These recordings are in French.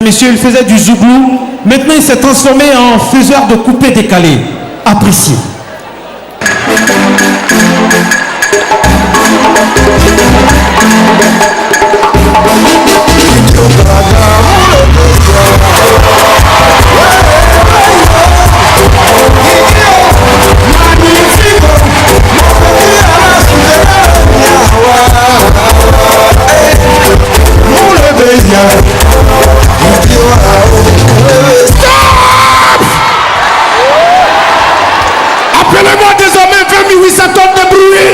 Monsieur, il faisait du zougou. Maintenant, il s'est transformé en faiseur de coupé décalé. Appréciez. Appelez-moi désormais 2800 tonnes de bruit.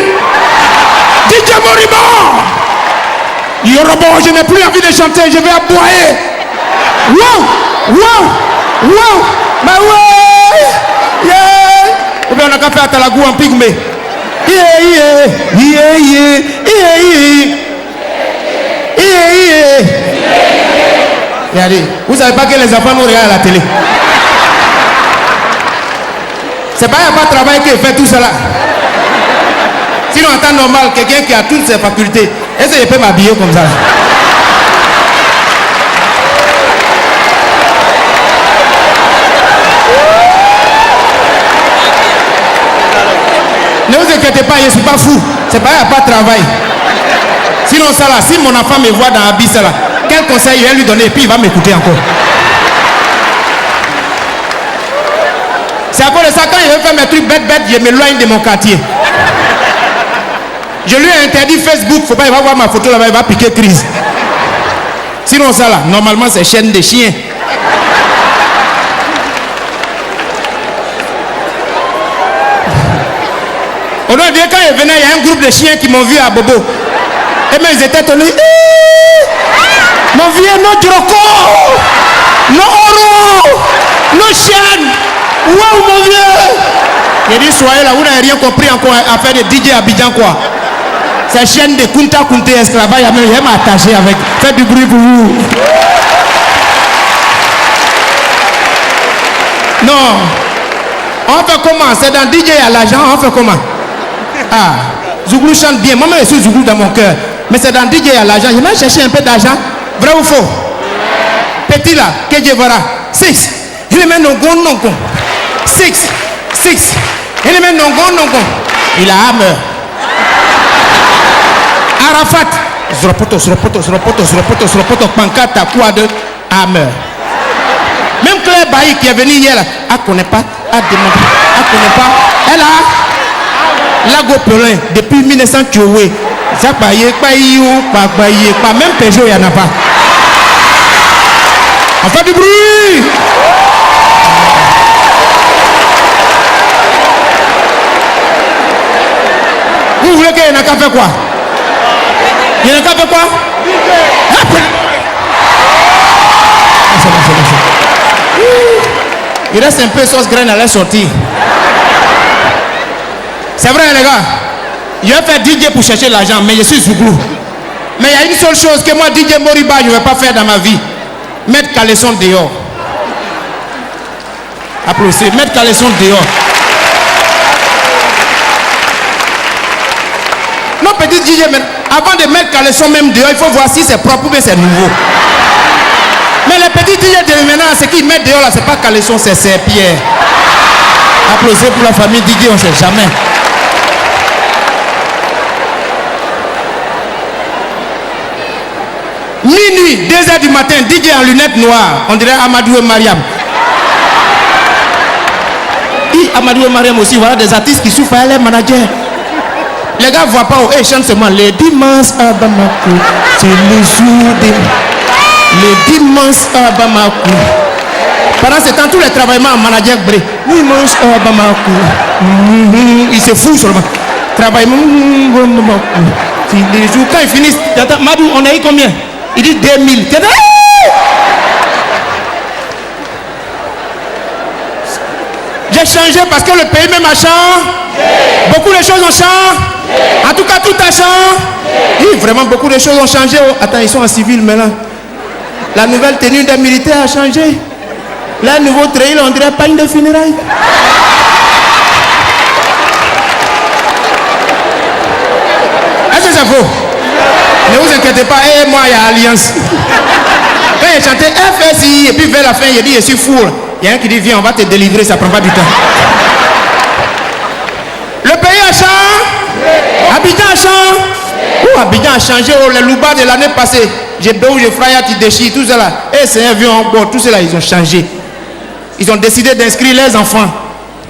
DJ Moribond. Yorobo, je n'ai plus envie de chanter, je vais aboyer. Wow, wow, wow, bah ouais, yeah. Ou bien on a qu'à faire à la goût en pygmée. Yeah, yeah, yeah, yeah, yeah, yeah, yeah. Regardez, vous savez pas que les enfants nous regardent à la télé. C'est pas un travail qui fait tout cela. Sinon, en temps normal, quelqu'un qui a toutes ses facultés, est-ce que je peux m'habiller comme ça? Ne vous inquiétez pas, je ne suis pas fou. C'est pas un travail. Sinon, ça là, si mon enfant me voit dans l'habit, ça là, quel conseil je vais lui donner et puis il va m'écouter encore. C'est à cause de ça, quand je veux faire mes trucs bêtes, je m'éloigne de mon quartier. Je lui ai interdit Facebook, faut pas, il va voir ma photo là-bas, il va piquer crise. Sinon ça là, normalement c'est chaîne de chiens. On a dit quand il venait, il y a un groupe de chiens qui m'ont vu à Bobo. Et mais ils étaient étonnés. Mon vieux, non Droko, non Oro, non chienne. Wow, mon vieux! J'ai dit, soyez là, vous n'avez rien compris encore à faire de DJ Abidjan, quoi. C'est chaîne de Kunta Kunte Esclava, il y a même attaché avec. Faites du bruit pour vous. Non. On fait comment? C'est dans DJ à l'argent, on fait comment? Ah, Zouglou chante bien. Moi-même, je suis Zouglou dans mon cœur. Mais c'est dans DJ à l'argent. Je vais chercher un peu d'argent. Vrai ou faux? Petit là, que je verrai. 6. Il est même non gon non gon. 6. Il est même non gon. Il a hammer. Arafat. Zropoto, pancarte, quoi de hammer. Même Claire Bailly qui est venue hier là, elle ne connaît pas, elle demande, elle ne connaît pas. Elle a Lago Pelin depuis 1900. Ça pas même Peugeot, il n'y en a pas. On fait du bruit. Vous voulez qu'il y en a qu'à faire quoi? Il y en a qu'à faire quoi? Il reste un peu sauce graine à la sortie. C'est vrai les gars. Je vais faire DJ pour chercher l'argent, mais je suis Zouglou. Mais il y a une seule chose que moi, DJ Moriba, je ne vais pas faire dans ma vie. Mettre caleçon dehors. Applaudissez, mettre caleçon dehors. Non, petit DJ, avant de mettre caleçon même dehors, il faut voir si c'est propre ou bien c'est nouveau. Mais les petits DJ de maintenant, ce qu'ils mettent dehors là, c'est pas caleçon, c'est serpillère. Applaudissez pour la famille DJ, on ne sait jamais. Minuit, 2h du matin, DJ en lunettes noires, on dirait Amadou et Mariam. Amadou et Mariam aussi, voilà des artistes qui souffrent à les managers. Les gars ne voient pas, ils chantent seulement les dimanches à Bamako, c'est le jour des... Les dimanches à Bamako. Pendant ce temps, tous les travaillements en manager bré. Dimanche à Bamako. Ils se foutent seulement. Travaillement à Bamako. C'est les jours. Quand ils finissent, Madou, on a eu combien? Il dit 2000. J'ai changé parce que le pays même a changé. Beaucoup de choses ont changé. En tout cas, tout a changé. Oui, vraiment, beaucoup de choses ont changé. Attends, ils sont en civil maintenant. La nouvelle tenue des militaires a changé. Là, nouveau trail, on dirait pagne de funérailles. Est-ce que c'est faux? Ne vous inquiétez pas, et moi, il y a alliance. Quand il chantait FSI, et puis vers la fin, il dit, je suis fou. Il y a un qui dit, viens, on va te délivrer, ça prend pas du temps. Le pays a changé. Abidjan a changé. Où Abidjan a changé, oh, les loupas de l'année passée. J'ai béou, j'ai fraya, tu déchires, tout cela. Et c'est un vieux en bord, tout cela, ils ont changé. Ils ont décidé d'inscrire les enfants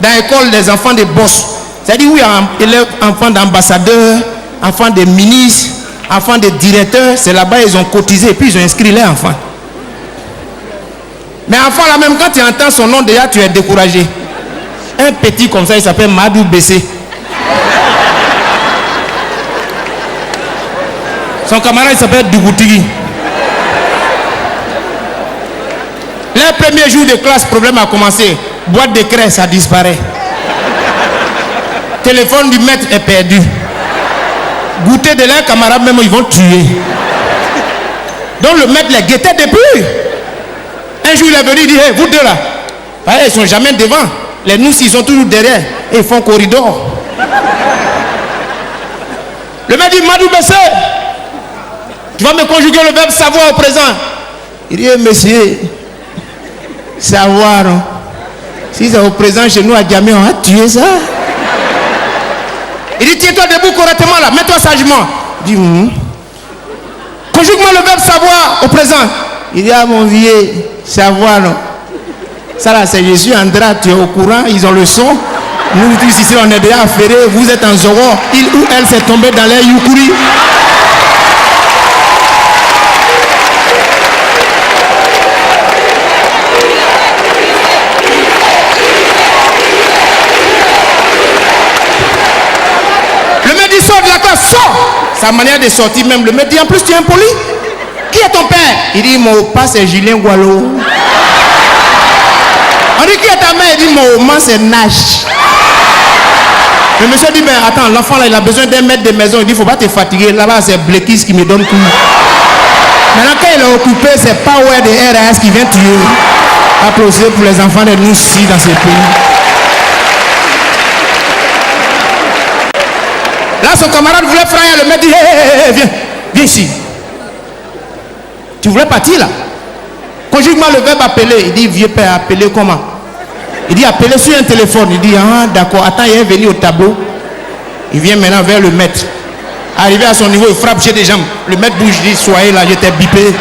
dans l'école des enfants des boss. C'est-à-dire, oui, enfants d'ambassadeurs, enfants de ministres, enfants de directeurs, c'est là-bas, ils ont cotisé et puis ils ont inscrit les enfants. Mais enfant là même, quand tu entends son nom déjà, tu es découragé. Un petit comme ça, il s'appelle Madou Bessé. Son camarade, il s'appelle Dougoutigi. Les premiers jours de classe, problème a commencé. Boîte de craie, ça disparaît. Téléphone du maître est perdu. Goûter de leurs camarades, même ils vont tuer. Donc le maître les guettait depuis. Un jour, il est venu, il dit, hey, vous deux là, ils ne sont jamais devant. Les nous, ils sont toujours derrière. Et ils font corridor. Le maître dit, Madou Bessé, tu vas me conjuguer le verbe savoir au présent. Il dit, monsieur, savoir. Si c'est au présent chez nous à Djamé, on a tué ça. Il dit, tiens-toi debout correctement là, mets-toi sagement. Il dit, conjugue-moi le verbe savoir au présent. Il dit, ah mon vieux, savoir non. Ça là, c'est je suis en drap, tu es au courant, ils ont le son. Nous tous ici, on est déjà affairés, vous êtes en zoro. Il ou elle s'est tombé dans l'air Yukuri. Le maître dit, sort de la classe, sort. Sa manière de sortir même, le maître dit, en plus tu es impoli. Qui est ton père? Il dit, mon père c'est Julien Gualo. On dit, qui est ta mère? Il dit, mon maman c'est Nash. Le monsieur dit, ben attends, l'enfant là, il a besoin d'un maître de maison. Il dit, il ne faut pas te fatiguer. Là-bas, c'est Blekis qui me donne tout. Maintenant, quand il est occupé, c'est Power de RAS qui vient tuer. Applaudissez pour les enfants de nous ici dans ce pays. Là, son camarade voulait frapper. Le maître dit, hey, viens, viens ici. Tu voulais partir là? Conjugue-moi le verbe appeler. Il dit, vieux père, appeler comment? Il dit, appeler sur un téléphone. Il dit, ah d'accord, attends, il est venu au tableau. Il vient maintenant vers le maître. Arrivé à son niveau, il frappe chez des jambes. Le maître bouge, il dit, soyez là, j'étais bipé.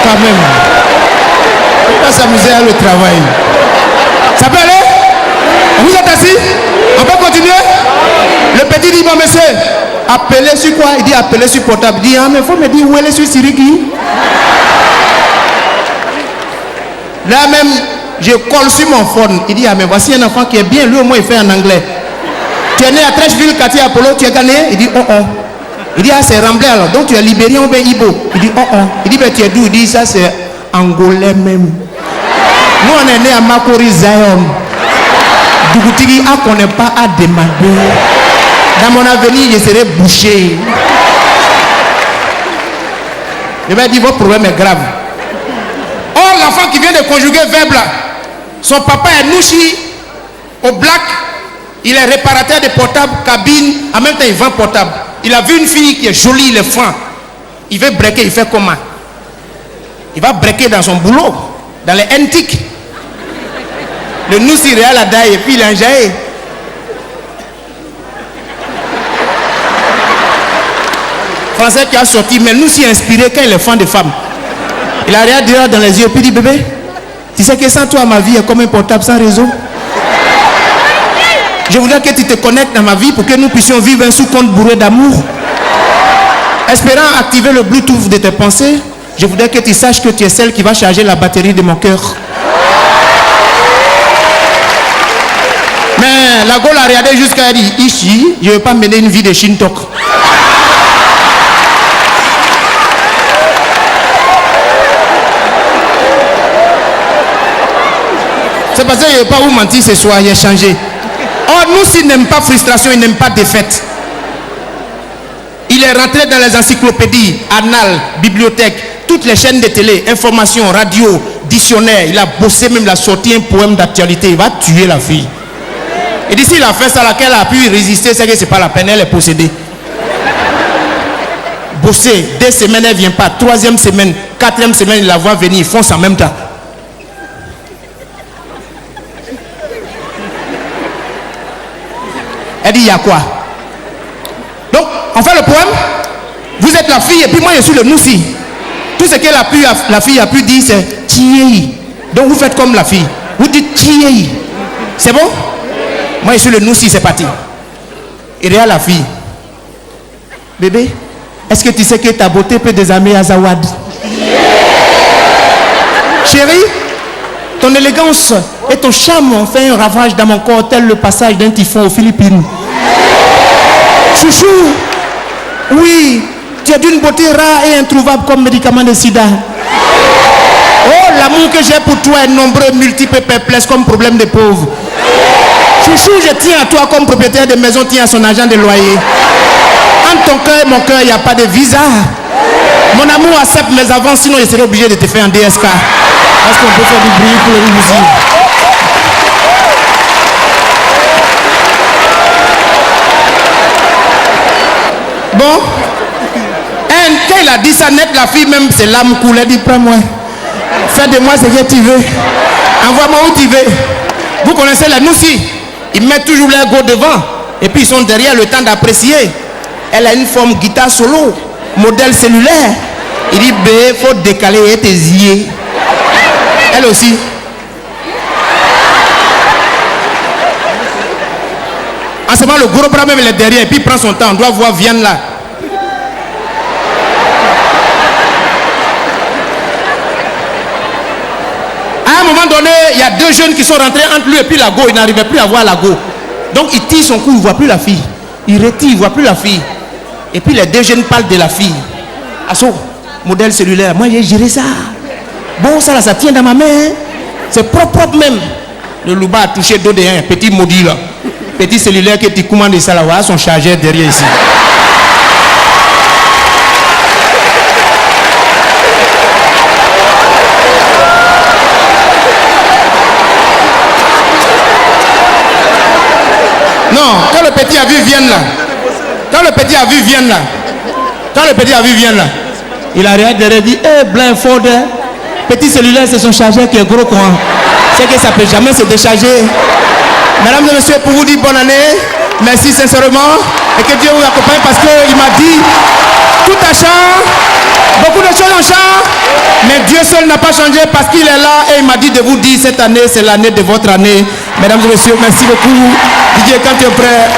Quand même. On va s'amuser à le travail. Ça peut aller? Vous êtes assis? On peut continuer? Le petit dit, bon monsieur, appelez sur quoi? Il dit, appelez sur portable. Il dit, ah mais il faut me dire où elle est sur Siriki. Là même, je colle sur mon phone. Il dit, ah mais voici un enfant qui est bien, lui au moins il fait en anglais. Tu es né à Trècheville, quartier Apollo, tu es gagné? Il dit, oh oh. Il dit, ah c'est Ramblay alors, donc tu es libérien ou bien Ibo? Il dit, oh oh. Il dit, ben tu es d'où? Il dit, ça c'est angolais même. Nous on est né à Makori Zion. Dougoutigi, ah qu'on n'est pas à demander. Dans mon avenir, je serai bouché. Je vais dire, votre problème est grave. Or, l'enfant qui vient de conjuguer verbe là, son papa est Nouchi au black. Il est réparateur de portables, cabine, en même temps il vend portable. Il a vu une fille qui est jolie, il est franc. Il veut breaker, il fait comment? Il va breaker dans son boulot, dans les antiques. Le Noussi réal a daille et puis il a enjaillé. Français qui a sorti, mais Noussi est inspiré quand il est fan de femmes. Il a regardé dans les yeux et puis il dit, bébé, tu sais que sans toi ma vie est comme un portable sans réseau. Je voudrais que tu te connectes dans ma vie pour que nous puissions vivre un sous-compte bourré d'amour. Espérant activer le Bluetooth de tes pensées, je voudrais que tu saches que tu es celle qui va charger la batterie de mon cœur. Mais la Gaule a regardé jusqu'à elle dit, ici, je ne veux pas mener une vie de Shintok. C'est parce que je ne veux pas vous mentir ce soir, il a changé. Or, nous, s'il n'aime pas frustration, il n'aime pas défaite. Il est rentré dans les encyclopédies, annales, bibliothèques. toutes les chaînes de télé, information, radio, dictionnaire. Il a bossé, même il a sorti un poème d'actualité. Il va tuer la fille. Et d'ici il a fait ça, laquelle a pu résister, c'est que c'est pas la peine, elle est possédée. Bosser, 2 semaines, elle ne vient pas. 3e semaine, 4e semaine, il la voit venir, ils font ça en même temps. Elle dit, il y a quoi? Donc, on fait le poème. Vous êtes la fille et puis moi je suis le noussi. Tout ce que la fille a pu dire, c'est Tiei. Donc vous faites comme la fille. Vous dites Tiei. C'est bon? Moi je suis le noussi, c'est parti. Il regarde la fille. Bébé, est-ce que tu sais que ta beauté peut désarmer Azawad? Chérie, ton élégance et ton charme ont fait un ravage dans mon corps tel le passage d'un typhon aux Philippines. Chouchou, oui, tu es d'une beauté rare et introuvable comme médicament de sida. Oh, l'amour que j'ai pour toi est nombreux, multiple, perplexe comme problème de pauvre. Chouchou, je tiens à toi comme propriétaire de maison tient à son agent de loyer. Entre ton cœur et mon cœur, il n'y a pas de visa. Mon amour accepte mes avances, sinon je serai obligé de te faire en DSK. Est-ce qu'on peut faire du bruit pour le musique? Bon, quand il a dit ça net, la fille même, c'est l'âme coule, elle dit prends-moi. Fais de moi ce que tu veux. Envoie-moi où tu veux. Vous connaissez la noussi. Ils mettent toujours leur go devant. Et puis ils sont derrière le temps d'apprécier. Elle a une forme guitare solo, modèle cellulaire. Il dit, il faut décaler tes yeux. Elle aussi. En ce moment, le gros bras même il est derrière. Et puis il prend son temps. On doit voir Vienne là. À un moment donné, il y a 2 jeunes qui sont rentrés entre lui et puis la go. Il n'arrivait plus à voir la go. Donc il tire son cou, il ne voit plus la fille. Il retire, il ne voit plus la fille. Et puis les 2 jeunes parlent de la fille. Asso, modèle cellulaire. Moi j'ai géré ça. Bon, ça là, ça tient dans ma main. C'est propre même. Le louba a touché dos de un petit maudit là. Petit cellulaire que tu commandes ça là, voilà son chargeur derrière ici. Non, quand le petit a vu Vienne là, il a regardé derrière et dit, blindfold, petit cellulaire c'est son chargeur qui est gros quoi. C'est que ça peut jamais se décharger. Mesdames et messieurs, pour vous dire bonne année, merci sincèrement et que Dieu vous accompagne parce qu'il m'a dit, tout a changé, beaucoup de choses ont changé, mais Dieu seul n'a pas changé parce qu'il est là et il m'a dit de vous dire cette année c'est l'année de votre année. Mesdames et messieurs, merci beaucoup. Didier, quand tu es prêt.